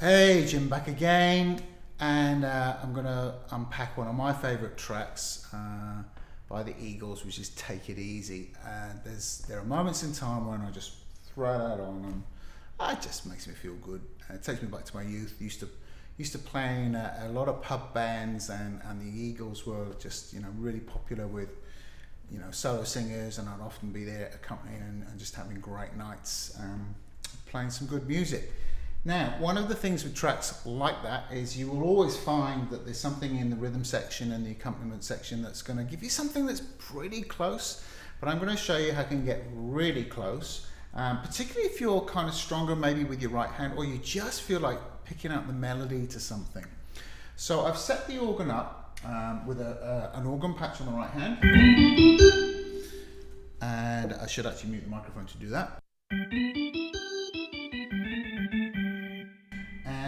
Hey, Jim back again, and I'm going to unpack one of my favourite tracks by the Eagles, which is Take It Easy. And there are moments in time when I just throw that on, and it just makes me feel good. It takes me back to my youth. Used to play in a lot of pub bands, and the Eagles were just really popular with solo singers, and I'd often be there accompanying and just having great nights playing some good music. Now, one of the things with tracks like that is you will always find that there's something in the rhythm section and the accompaniment section that's going to give you something that's pretty close, but I'm going to show you how you can get really close, particularly if you're kind of stronger maybe with your right hand, or you just feel like picking out the melody to something. So I've set the organ up with an organ patch on the right hand, and I should actually mute the microphone to do that.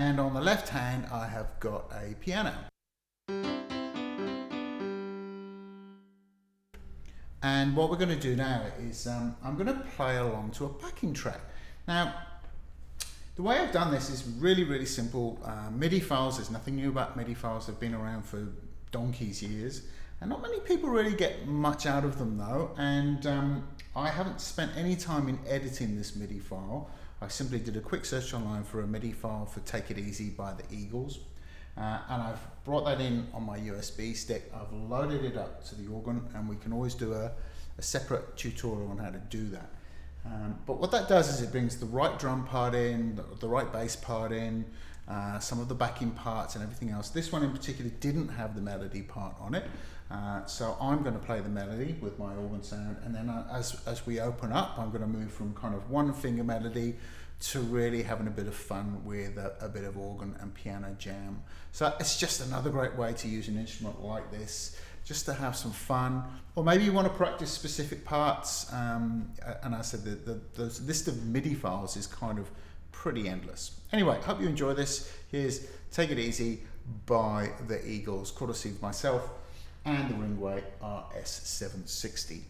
And on the left hand, I have got a piano. And what we're going to do now is I'm going to play along to a backing track. Now, the way I've done this is really, really simple. MIDI files, there's nothing new about MIDI files. They've been around for donkey's years. And not many people really get much out of them though. And I haven't spent any time in editing this MIDI file. I simply did a quick search online for a MIDI file for Take It Easy by the Eagles. And I've brought that in on my USB stick. I've loaded it up to the organ, and we can always do a separate tutorial on how to do that. But what that does is it brings the right drum part in, the right bass part in, some of the backing parts and everything else. This one in particular didn't have the melody part on it. So I'm going to play the melody with my organ sound, and then as we open up, I'm going to move from kind of one finger melody to really having a bit of fun with a bit of organ and piano jam. So it's just another great way to use an instrument like this, just to have some fun. Or maybe you want to practice specific parts, and I said the list of MIDI files is kind of pretty endless. Anyway, hope you enjoy this. Here's Take It Easy by the Eagles, courtesy of myself and the Ringway RS760.